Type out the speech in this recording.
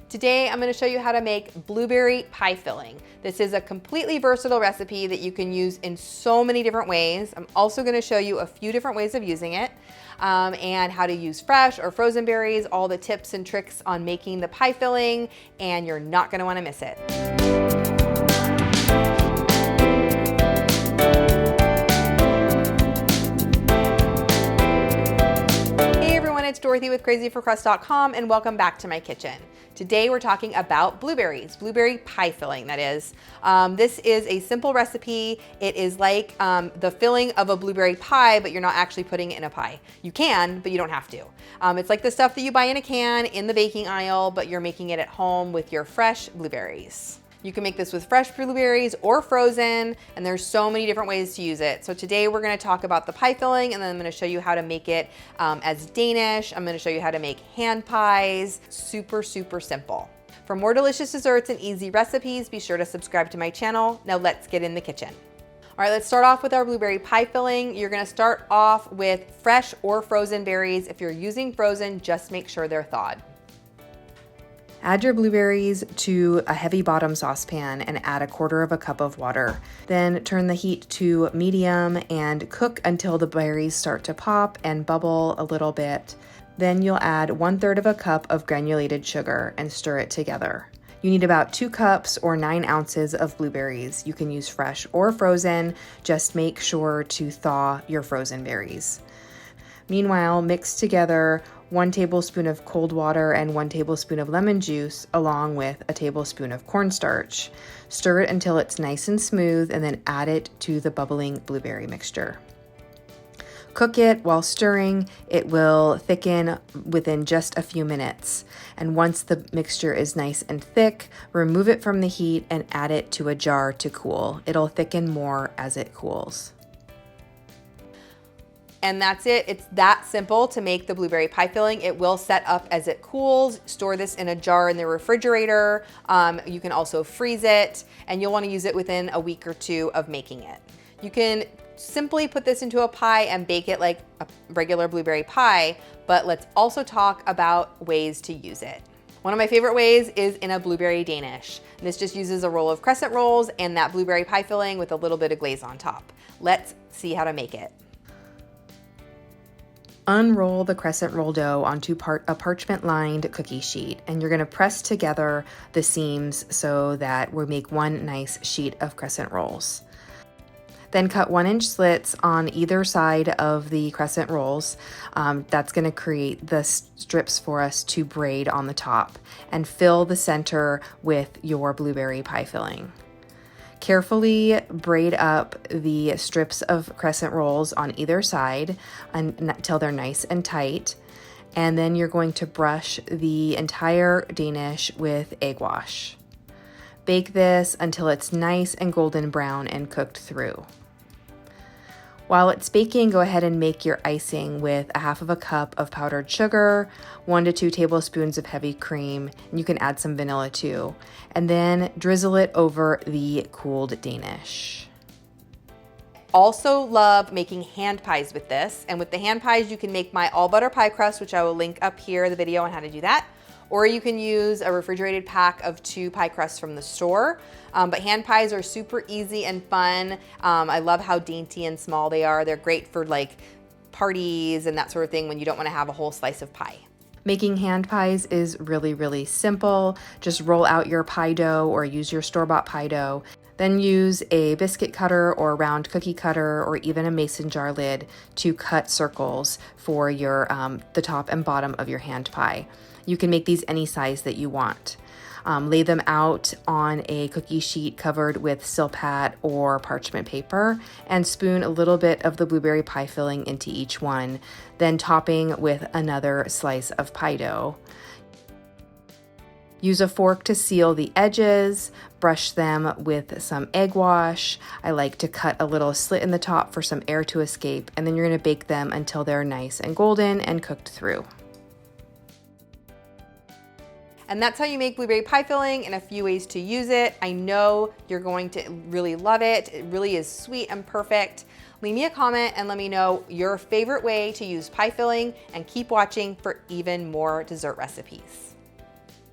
Today I'm going to show you how to make blueberry pie filling. This is a completely versatile recipe that you can use in so many different ways. I'm also going to show you a few different ways of using it and how to use fresh or frozen berries, all the tips and tricks on making the pie filling, and you're not going to want to miss it. It's Dorothy with crazyforcrust.com and welcome back to my kitchen. Today we're talking about blueberries, blueberry pie filling that is. This is a simple recipe. It is like the filling of a blueberry pie, but you're not actually putting it in a pie. You can, but you don't have to. It's like the stuff that you buy in a can in the baking aisle, but you're making it at home with your fresh blueberries. You can make this with fresh blueberries or frozen, and there's so many different ways to use it. So today we're gonna talk about the pie filling, and then I'm gonna show you how to make it as Danish. I'm gonna show you how to make hand pies. Super, super simple. For more delicious desserts and easy recipes, be sure to subscribe to my channel. Now let's get in the kitchen. All right, let's start off with our blueberry pie filling. You're gonna start off with fresh or frozen berries. If you're using frozen, just make sure they're thawed. Add your blueberries to a heavy bottom saucepan and add 1/4 cup of water. Then turn the heat to medium and cook until the berries start to pop and bubble a little bit. Then you'll add 1/3 cup of granulated sugar and stir it together. You need about 2 cups or 9 ounces of blueberries. You can use fresh or frozen. Just make sure to thaw your frozen berries. Meanwhile, mix together 1 tablespoon of cold water and 1 tablespoon of lemon juice, along with a tablespoon of cornstarch. Stir it until it's nice and smooth, and then add it to the bubbling blueberry mixture. Cook it while stirring. It will thicken within just a few minutes. And once the mixture is nice and thick, remove it from the heat and add it to a jar to cool. It'll thicken more as it cools. And that's it. It's that simple to make the blueberry pie filling. It will set up as it cools. Store this in a jar in the refrigerator. You can also freeze it, and you'll want to use it within a week or 2 of making it. You can simply put this into a pie and bake it like a regular blueberry pie, but let's also talk about ways to use it. One of my favorite ways is in a blueberry Danish. This just uses a roll of crescent rolls and that blueberry pie filling with a little bit of glaze on top. Let's see how to make it. Unroll the crescent roll dough onto a parchment-lined cookie sheet, and you're gonna press together the seams so that we make one nice sheet of crescent rolls. Then cut 1-inch slits on either side of the crescent rolls. That's gonna create the strips for us to braid on the top, and fill the center with your blueberry pie filling. Carefully braid up the strips of crescent rolls on either side until they're nice and tight. And then you're going to brush the entire Danish with egg wash. Bake this until it's nice and golden brown and cooked through. While it's baking, go ahead and make your icing with 1/2 cup of powdered sugar, 1 to 2 tablespoons of heavy cream, and you can add some vanilla too. And then drizzle it over the cooled Danish. Also love making hand pies with this. And with the hand pies, you can make my all butter pie crust, which I will link up here, the video on how to do that. Or you can use a refrigerated pack of 2 pie crusts from the store. But hand pies are super easy and fun. I love how dainty and small they are. They're great for like parties and that sort of thing when you don't want to have a whole slice of pie. Making hand pies is really, really simple. Just roll out your pie dough or use your store-bought pie dough. Then use a biscuit cutter or a round cookie cutter or even a mason jar lid to cut circles for your the top and bottom of your hand pie. You can make these any size that you want. Lay them out on a cookie sheet covered with silpat or parchment paper and spoon a little bit of the blueberry pie filling into each one, then topping with another slice of pie dough. Use a fork to seal the edges, brush them with some egg wash. I like to cut a little slit in the top for some air to escape, and then you're gonna bake them until they're nice and golden and cooked through. And that's how you make blueberry pie filling, and a few ways to use it. I know you're going to really love it. It really is sweet and perfect. Leave me a comment and let me know your favorite way to use pie filling, and keep watching for even more dessert recipes.